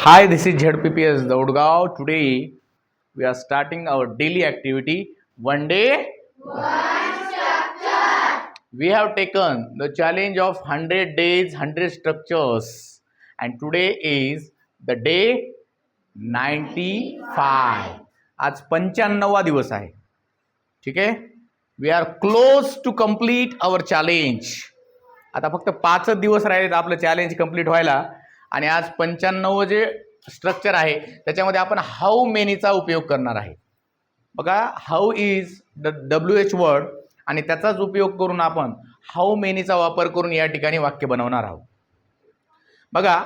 Hi, this is ZPPS Daudgaon. Today we are starting our daily activity. One day, we have taken the challenge of 100 days, 100 structures, and today is the day 95. आज 95वा दिवस आहे. ठीक आहे. We are close to complete our challenge. आता फक्त 5 दिवस राहिलेत आपलं चॅलेंज कम्प्लीट व्हायला. आणि आज 95 जे स्ट्रक्चर आहे त्याच्यामध्ये आपण हाऊ मेनीचा उपयोग करणार आहे. बघा, how is the WH word आणि त्याचाच उपयोग करून आपण हाऊ मेनीचा वापर करून या ठिकाणी वाक्य बनवणार आहोत. बघा,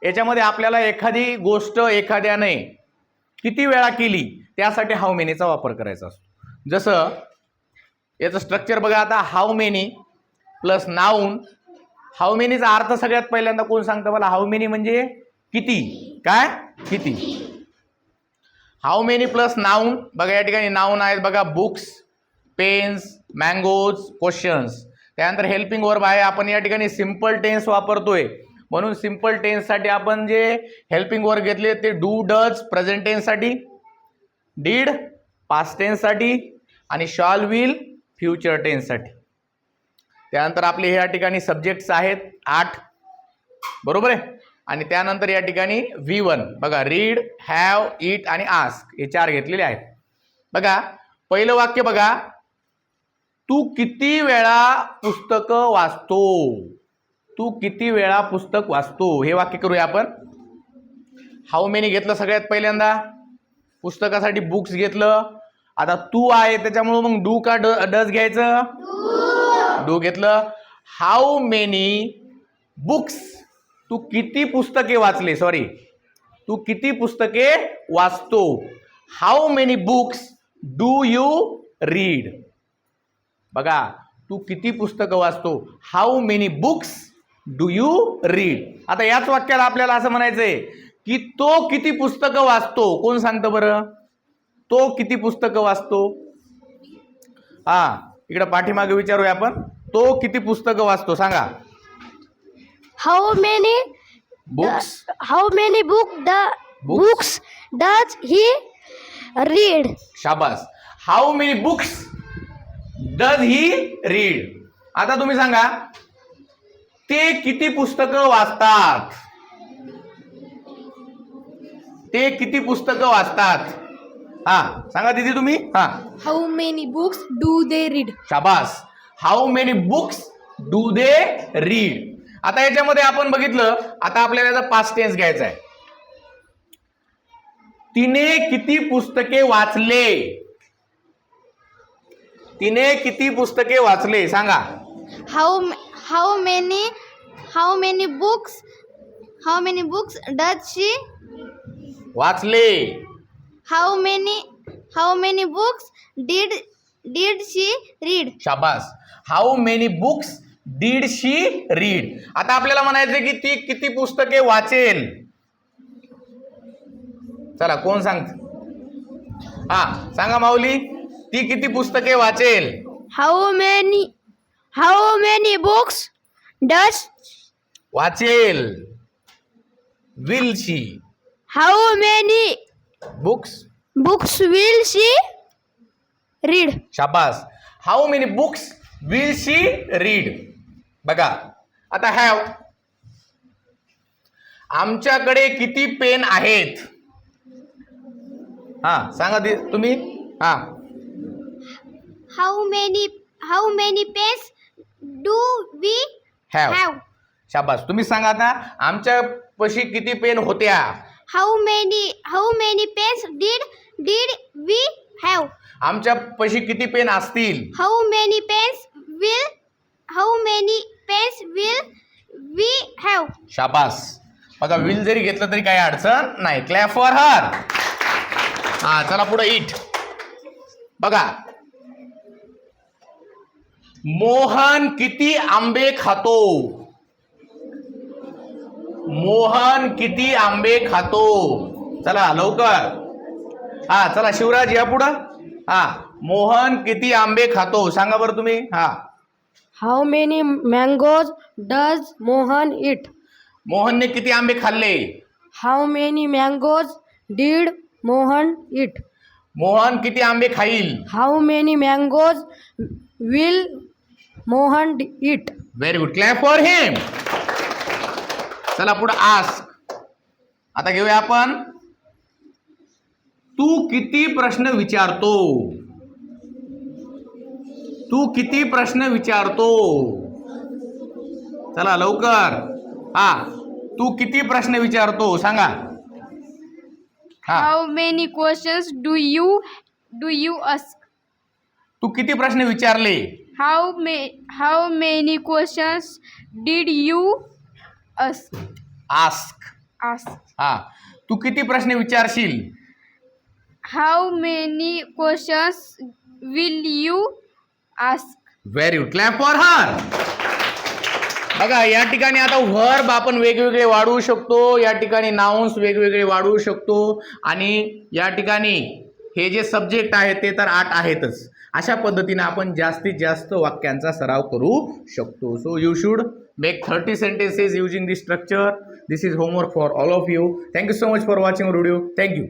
याच्यामध्ये आपल्याला एखादी गोष्ट एखाद्याने किती वेळा केली त्यासाठी हाऊ मेनीचा वापर करायचा असतो. जसं याचं स्ट्रक्चर बघा, आता how many plus noun. How मेनीचा अर्थ सगळ्यात पहिल्यांदा कोण सांगतं मला? हाऊ मेनी म्हणजे किती. काय? किती. How many plus noun. बघा या ठिकाणी नाऊन आहेत बघा, बुक्स, पेन्स, मँगोज, क्वेश्चन्स. त्यानंतर हेल्पिंग वर्ब आहे. आपण या ठिकाणी सिंपल टेन्स वापरतोय म्हणून सिंपल टेन्ससाठी आपण जे हेल्पिंग वर्ब घेतले ते डू, डज प्रेझेंट टेन्ससाठी, डीड पास्ट टेन्ससाठी आणि शॉल, विल फ्युचर टेन्ससाठी. त्यानंतर आपले या ठिकाणी सब्जेक्ट्स आहेत 8, बरोबर आहे. आणि त्यानंतर या ठिकाणी V1 बघा, रीड, हॅव, ईट आणि आस्क हे 4 घेतलेले आहेत. बघा पहिलं वाक्य बघा, तू किती वेळा पुस्तक वाचतो. तू किती वेळा पुस्तक वाचतो हे वाक्य करूया आपण. हाऊ मेनी घेतलं सगळ्यात पहिल्यांदा, पुस्तकासाठी बुक्स घेतलं. आता तू आहे त्याच्यामुळे मग डू का डज घ्यायचं? डू घेतलं. हाऊ मेनी बुक्स, तू किती पुस्तके वाचले, सॉरी तू किती पुस्तके वाचतो. How many books do you read. बघा, तू किती पुस्तकं वाचतो. How many books do you read. आता याच वाक्याला आपल्याला असं म्हणायचंय की तो किती पुस्तकं वाचतो. कोण सांगतं बरं? तो किती पुस्तकं वाचतो? इकडे पाठीमागे विचारूया आपण. तो किती पुस्तकं वाचतो सांगा. How many books. books does he read? शाबास. How many books does he read. आता तुम्ही सांगा, ते किती पुस्तकं वाचतात. ते किती पुस्तकं वाचतात. सांगा दीदी तुम्ही. How many books do they read? शाबास. How many books do they read. आता याच्यामध्ये आपण बघितलं, आता आपल्याला याचा पास्ट टेन्स घ्यायचा आहे. तिने किती पुस्तके वाचले. तिने किती पुस्तके वाचले सांगा. How many books does she वाचले. how many books did she read? शाबास. How many books did she read. आता आपल्याला म्हणायचं की ती किती पुस्तके वाचेल. चला कोण सांगत? सांगा माऊली, ती किती पुस्तके वाचेल. How many books does वाचेल. Will she. how many books will she read? शाबास. How many books will she read. बघा आता हॅव. आमच्याकडे किती पेन आहेत. सांगा तुम्ही. How many pens do we have. have? शाबास. तुम्ही सांगा आता, आमच्या पशी किती पेन होत्या. How many pens did we have? आमच्या पशी किती पेन असतील. How many pens will we have? शाबास. बघा, विल जरी घेतलं तरी काही अडचण नाही. क्लॅप फॉर हर. चला पुढे इट. बघा, मोहन किती आंबे खातो. मोहन किती आंबे खातो. चला लवकर. चला शिवराज या पुढं. मोहन किती आंबे खातो सांगा बरं तुम्ही. How many mangoes does Mohan eat? मोहनने किती आंबे खाल्ले. How many mangoes did Mohan eat. Mohan किती आंबे खाईल. How many mangoes will Mohan eat. Very good. Clap for him. चला पुढे आस्क. आता घेऊया आपण. तू किती प्रश्न विचारतो. तू किती प्रश्न विचारतो. चला लवकर. हा, तू किती प्रश्न विचारतो सांगा. हा, how many questions do you ask. तू किती प्रश्न विचारले. How many questions did you ask. Ask. हा, तू किती प्रश्न विचारशील. How many questions will you ask. Very good. Clap for her. बघा या ठिकाणी आता व्हर्ब आपण वेगवेगळे वाढवू शकतो. या ठिकाणी नाउन्स वेगवेगळे वाढवू शकतो. आणि या ठिकाणी हे जे सब्जेक्ट आहेत ते तर 8 आहेतच. अशा पद्धतीने आपण जास्तीत जास्त वाक्यांचा सराव करू शकतो. So you should make 30 sentences using this structure. This is homework for all of you. Thank you so much for watching our video. Thank you.